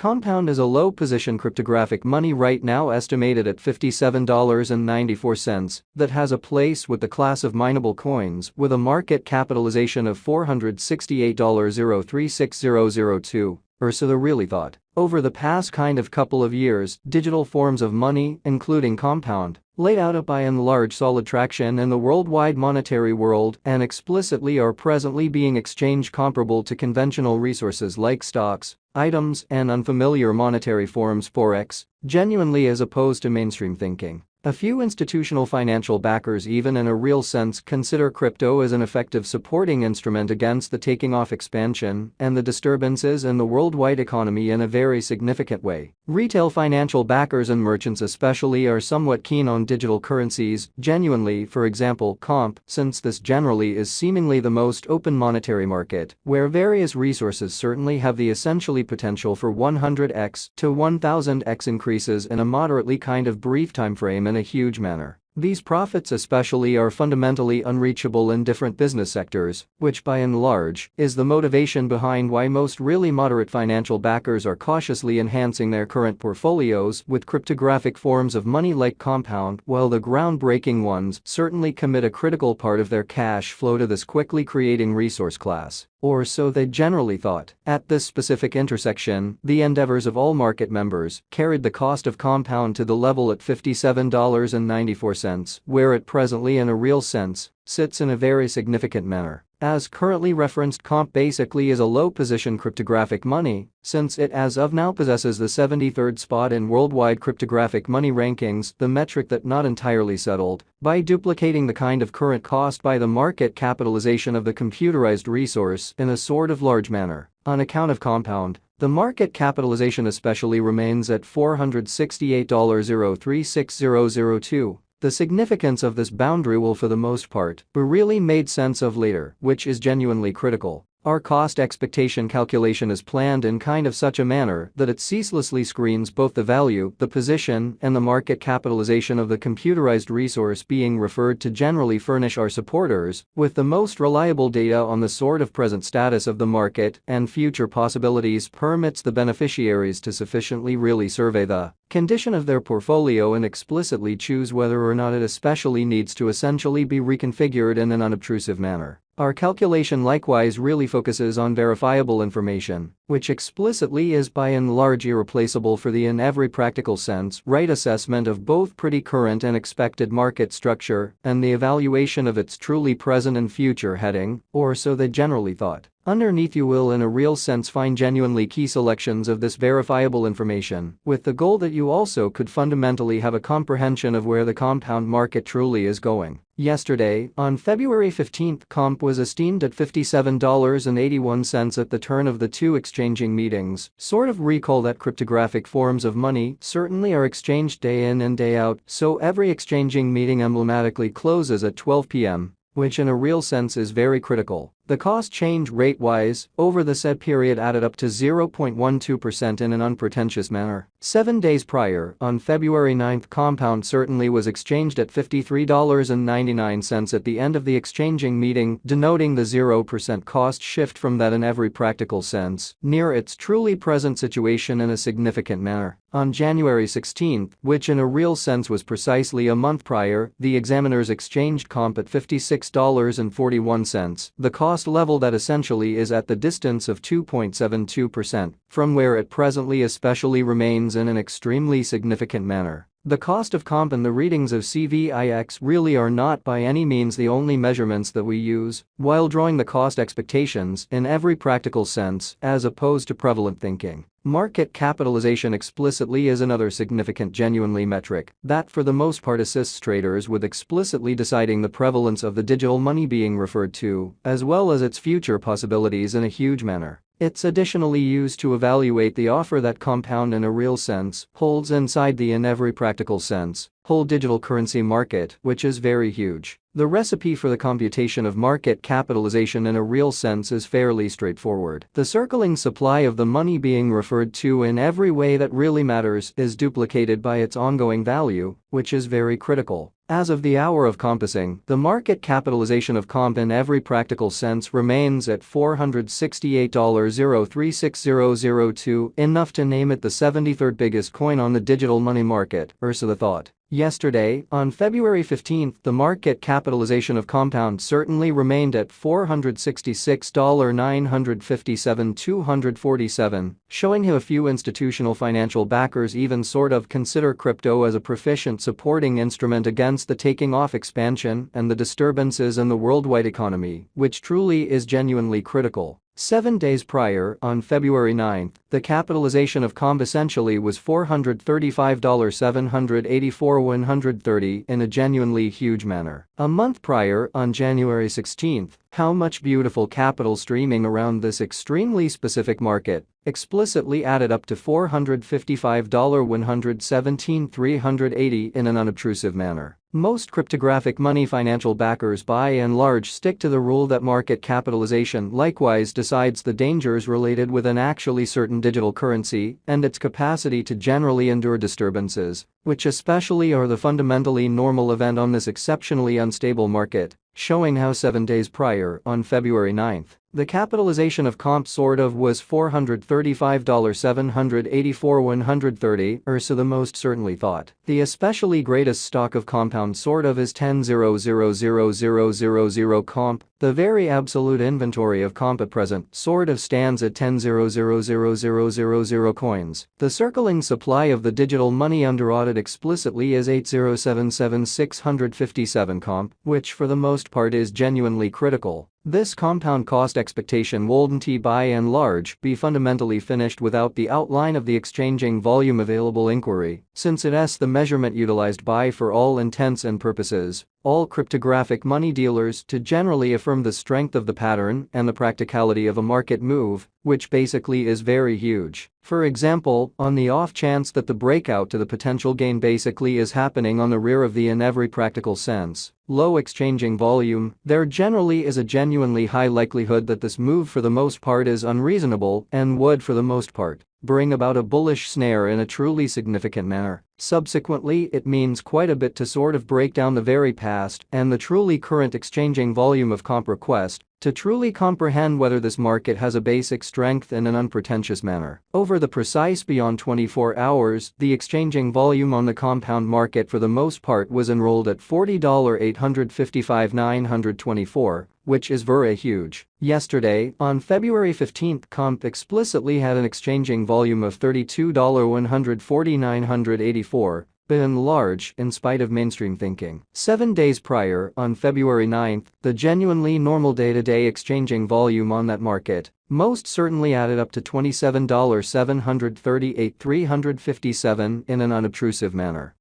Compound is a low-position cryptographic money right now estimated at $57.94 that has a place with the class of mineable coins with a market capitalization of $468.036002, or so they really thought. Over the past couple of years, digital forms of money, including Compound, laid out a by and large solid traction in the worldwide monetary world and explicitly are presently being exchanged comparable to conventional resources like stocks, items, and unfamiliar monetary forms forex, genuinely as opposed to mainstream thinking. A few institutional financial backers even in a real sense consider crypto as an effective supporting instrument against the taking off expansion and the disturbances in the worldwide economy in a very significant way. Retail financial backers and merchants especially are somewhat keen on digital currencies, genuinely, for example, comp, since this generally is seemingly the most open monetary market, where various resources certainly have the essentially potential for 100x to 1000x increases in a moderately brief time frame in a huge manner. These profits especially are fundamentally unreachable in different business sectors, which by and large is the motivation behind why most really moderate financial backers are cautiously enhancing their current portfolios with cryptographic forms of money like Compound, while the groundbreaking ones certainly commit a critical part of their cash flow to this quickly creating resource class. Or so they generally thought. At this specific intersection, the endeavors of all market members carried the cost of Compound to the level at $57.94, where it presently in a real sense sits in a very significant manner. As currently referenced, Comp basically is a low-position cryptographic money, since it as of now possesses the 73rd spot in worldwide cryptographic money rankings, the metric that not entirely settled, by duplicating the current cost by the market capitalization of the computerized resource in a sort of large manner. On account of Compound, the market capitalization especially remains at $468.036002. The significance of this boundary will for the most part be really made sense of later, which is genuinely critical. Our cost expectation calculation is planned in such a manner that it ceaselessly screens both the value, the position, and the market capitalization of the computerized resource being referred to generally furnish our supporters with the most reliable data on the sort of present status of the market and future possibilities permits the beneficiaries to sufficiently really survey the condition of their portfolio and explicitly choose whether or not it especially needs to essentially be reconfigured in an unobtrusive manner. Our calculation likewise really focuses on verifiable information, which explicitly is by and large irreplaceable for the in every practical sense right assessment of both pretty current and expected market structure and the evaluation of its truly present and future heading, or so they generally thought. Underneath you will in a real sense find genuinely key selections of this verifiable information, with the goal that you also could fundamentally have a comprehension of where the Compound market truly is going. Yesterday, on February 15th, Comp was esteemed at $57.81 at the turn of the two exchanging meetings. Sort of recall that cryptographic forms of money certainly are exchanged day in and day out, so every exchanging meeting emblematically closes at 12 p.m., which in a real sense is very critical. The cost change rate-wise over the said period added up to 0.12% in an unpretentious manner. 7 days prior, on February 9th, Compound certainly was exchanged at $53.99 at the end of the exchanging meeting, denoting the 0% cost shift from that in every practical sense, near its truly present situation in a significant manner. On January 16th, which in a real sense was precisely a month prior, the examiners exchanged Comp at $56.41, the cost level that essentially is at the distance of 2.72% from where it presently especially remains in an extremely significant manner. The cost of Comp and the readings of CVIX really are not by any means the only measurements that we use while drawing the cost expectations in every practical sense as opposed to prevalent thinking. Market capitalization explicitly is another significant genuinely metric that for the most part assists traders with explicitly deciding the prevalence of the digital money being referred to, as well as its future possibilities in a huge manner. It's additionally used to evaluate the offer that Compound in a real sense holds inside the in every practical sense whole digital currency market, which is very huge. The recipe for the computation of market capitalization in a real sense is fairly straightforward. The circling supply of the money being referred to in every way that really matters is duplicated by its ongoing value, which is very critical. As of the hour of compassing, the market capitalization of comp in every practical sense remains at $468.036002, enough to name it the 73rd biggest coin on the digital money market, Ursula thought. Yesterday, on February 15, the market capitalization of Compound certainly remained at $466,957,247, showing how a few institutional financial backers even sort of consider crypto as a proficient supporting instrument against the taking off expansion and the disturbances in the worldwide economy, which truly is genuinely critical. 7 days prior, on February 9, the capitalization of comp essentially was $435,784,130 in a genuinely huge manner. A month prior, on January 16, how much beautiful capital streaming around this extremely specific market explicitly added up to $455,117,380 in an unobtrusive manner. Most cryptographic money financial backers by and large stick to the rule that market capitalization likewise decides the dangers related with an actually certain digital currency and its capacity to generally endure disturbances, which especially are the fundamentally normal event on this exceptionally unstable market, showing how 7 days prior, on February 9, the capitalization of comp sort of was $435,784,130, or so the most certainly thought. The especially greatest stock of compound sort of is 10,000,000 comp. The very absolute inventory of comp at present sort of stands at 10,000,000 coins. The circling supply of the digital money under audit explicitly is 8,077,657 comp, which for the most part is genuinely critical. This compound cost expectation wouldn't by and large be fundamentally finished without the outline of the exchanging volume available inquiry, since it's the measurement utilized by, for all intents and purposes, all cryptographic money dealers to generally affirm the strength of the pattern and the practicality of a market move, which basically is very huge. For example, on the off chance that the breakout to the potential gain basically is happening on the rear of the in every practical sense low exchanging volume, there generally is a genuinely high likelihood that this move for the most part is unreasonable and would for the most part bring about a bullish snare in a truly significant manner. Subsequently, it means quite a bit to sort of break down the very past and the truly current exchanging volume of comp request to truly comprehend whether this market has a basic strength in an unpretentious manner. Over the precise beyond 24 hours, the exchanging volume on the compound market for the most part was enrolled at $40,855,924, which is very huge. Yesterday, on February 15, comp explicitly had an exchanging volume of $32,140,984, by and large, in spite of mainstream thinking. 7 days prior, on February 9, the genuinely normal day-to-day exchanging volume on that market most certainly added up to $27,738,357 in an unobtrusive manner.